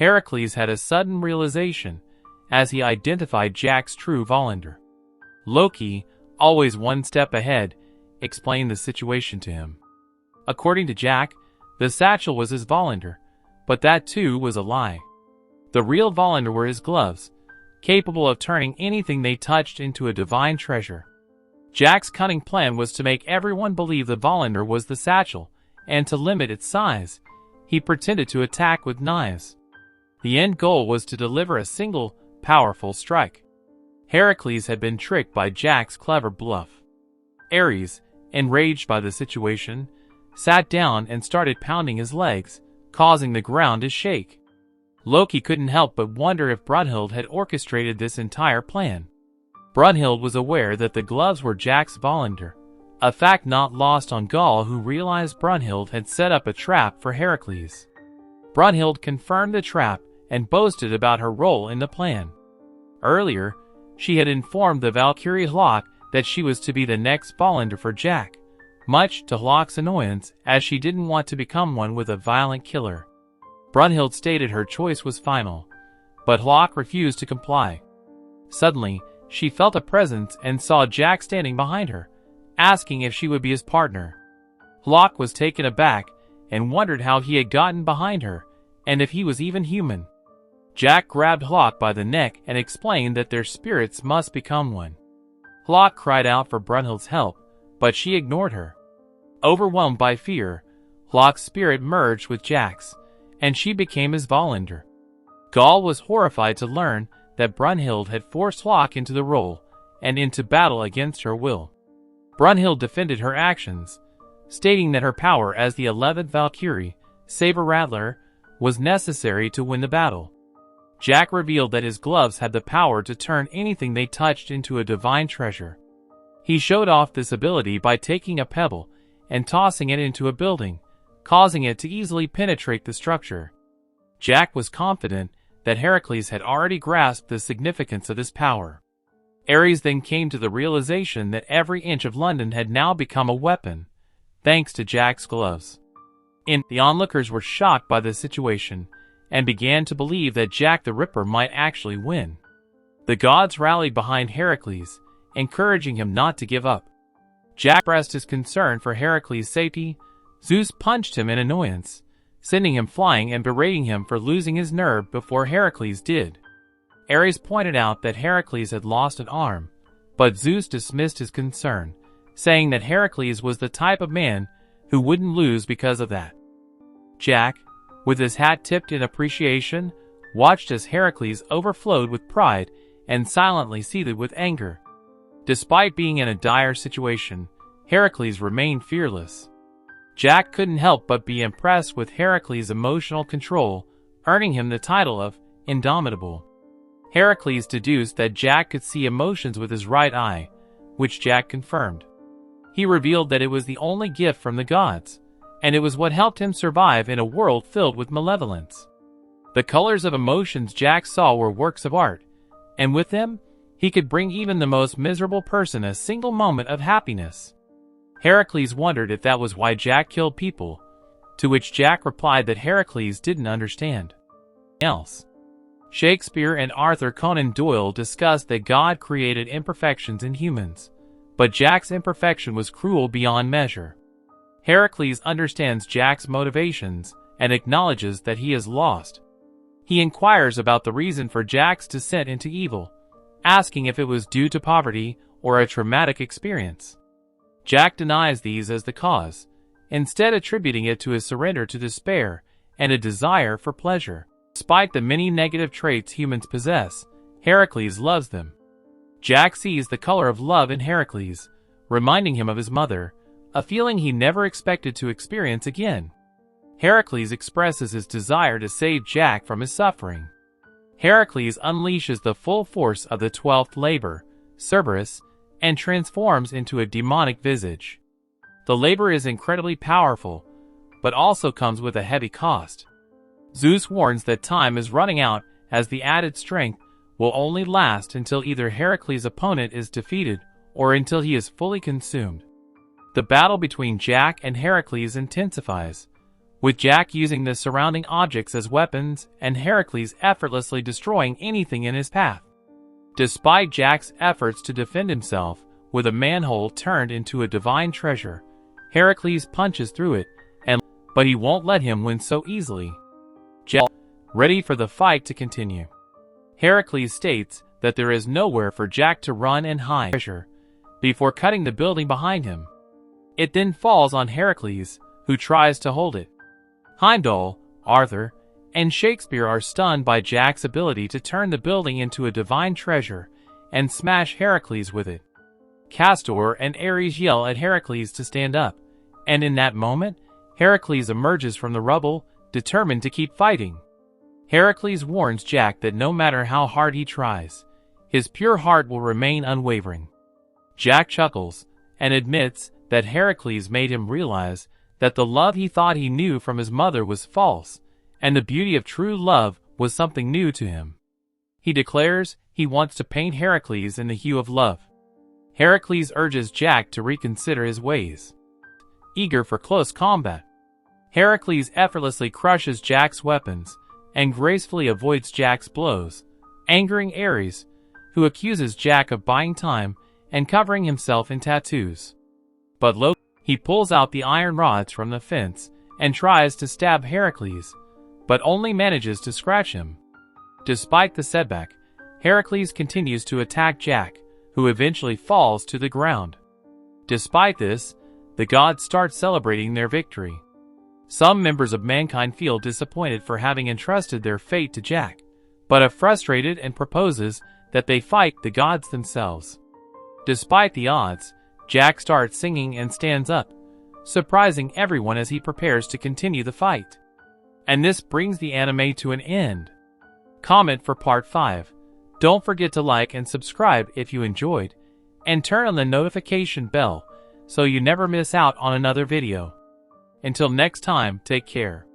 Heracles had a sudden realization as he identified Jack's true volundr. Loki, always one step ahead, explained the situation to him. According to Jack, the satchel was his volundr, but that too was a lie. The real volundr were his gloves, capable of turning anything they touched into a divine treasure. Jack's cunning plan was to make everyone believe the volundr was the satchel, and to limit its size, he pretended to attack with knives. The end goal was to deliver a single, powerful strike. Heracles had been tricked by Jack's clever bluff. Ares, enraged by the situation, sat down and started pounding his legs, causing the ground to shake. Loki couldn't help but wonder if Brunhild had orchestrated this entire plan. Brunhild was aware that the gloves were Jack's volundr, a fact not lost on Gaul, who realized Brunhild had set up a trap for Heracles. Brunhild confirmed the trap and boasted about her role in the plan. Earlier, she had informed the Valkyrie Hlok that she was to be the next volundr for Jack, much to Hlok's annoyance, as she didn't want to become one with a violent killer. Brunhild stated her choice was final, but Hlok refused to comply. Suddenly, she felt a presence and saw Jack standing behind her, asking if she would be his partner. Hlok was taken aback and wondered how he had gotten behind her, and if he was even human. Jack grabbed Hlok by the neck and explained that their spirits must become one. Hlok cried out for Brunhild's help, but she ignored her. Overwhelmed by fear, Hlok's spirit merged with Jack's, and she became his volundr. Gaul was horrified to learn that Brunhild had forced Hlok into the role and into battle against her will. Brunhild defended her actions, stating that her power as the 11th Valkyrie, Saber Rattler, was necessary to win the battle. Jack revealed that his gloves had the power to turn anything they touched into a divine treasure. He showed off this ability by taking a pebble and tossing it into a building, causing it to easily penetrate the structure. Jack was confident that Heracles had already grasped the significance of this power. Ares then came to the realization that every inch of London had now become a weapon, thanks to Jack's gloves. The onlookers were shocked by the situation, and began to believe that Jack the Ripper might actually win. The gods rallied behind Heracles, encouraging him not to give up. Jack expressed his concern for Heracles' safety. Zeus punched him in annoyance, sending him flying and berating him for losing his nerve before Heracles did. Ares pointed out that Heracles had lost an arm, but Zeus dismissed his concern, saying that Heracles was the type of man who wouldn't lose because of that. Jack, with his hat tipped in appreciation, watched as Heracles overflowed with pride and silently seethed with anger. Despite being in a dire situation, Heracles remained fearless. Jack couldn't help but be impressed with Heracles' emotional control, earning him the title of Indomitable. Heracles deduced that Jack could see emotions with his right eye, which Jack confirmed. He revealed that it was the only gift from the gods, and it was what helped him survive in a world filled with malevolence. The colors of emotions Jack saw were works of art, and with them, he could bring even the most miserable person a single moment of happiness. Heracles wondered if that was why Jack killed people, to which Jack replied that Heracles didn't understand else. Shakespeare and Arthur Conan Doyle discussed that God created imperfections in humans, but Jack's imperfection was cruel beyond measure. Heracles understands Jack's motivations and acknowledges that he is lost. He inquires about the reason for Jack's descent into evil, asking if it was due to poverty or a traumatic experience. Jack denies these as the cause, instead attributing it to his surrender to despair and a desire for pleasure. Despite the many negative traits humans possess, Heracles loves them. Jack sees the color of love in Heracles, reminding him of his mother, a feeling he never expected to experience again. Heracles expresses his desire to save Jack from his suffering. Heracles unleashes the full force of the 12th labor, Cerberus, and transforms into a demonic visage. The labor is incredibly powerful, but also comes with a heavy cost. Zeus warns that time is running out, as the added strength will only last until either Heracles' opponent is defeated or until he is fully consumed. The battle between Jack and Heracles intensifies, with Jack using the surrounding objects as weapons and Heracles effortlessly destroying anything in his path. Despite Jack's efforts to defend himself, with a manhole turned into a divine treasure, Heracles punches through it, but he won't let him win so easily. Jack, ready for the fight to continue. Heracles states that there is nowhere for Jack to run and hide treasure before cutting the building behind him. It then falls on Heracles, who tries to hold it. Heimdall, Arthur, and Shakespeare are stunned by Jack's ability to turn the building into a divine treasure and smash Heracles with it. Castor and Ares yell at Heracles to stand up, and in that moment, Heracles emerges from the rubble, determined to keep fighting. Heracles warns Jack that no matter how hard he tries, his pure heart will remain unwavering. Jack chuckles and admits that Heracles made him realize that the love he thought he knew from his mother was false, and the beauty of true love was something new to him. He declares he wants to paint Heracles in the hue of love. Heracles urges Jack to reconsider his ways. Eager for close combat, Heracles effortlessly crushes Jack's weapons and gracefully avoids Jack's blows, angering Ares, who accuses Jack of buying time and covering himself in tattoos. But he pulls out the iron rods from the fence and tries to stab Heracles, but only manages to scratch him. Despite the setback, Heracles continues to attack Jack, who eventually falls to the ground. Despite this, the gods start celebrating their victory. Some members of mankind feel disappointed for having entrusted their fate to Jack, but are frustrated and proposes that they fight the gods themselves. Despite the odds, Jack starts singing and stands up, surprising everyone as he prepares to continue the fight. And this brings the anime to an end. Comment for part 5. Don't forget to like and subscribe if you enjoyed, and turn on the notification bell so you never miss out on another video. Until next time, take care.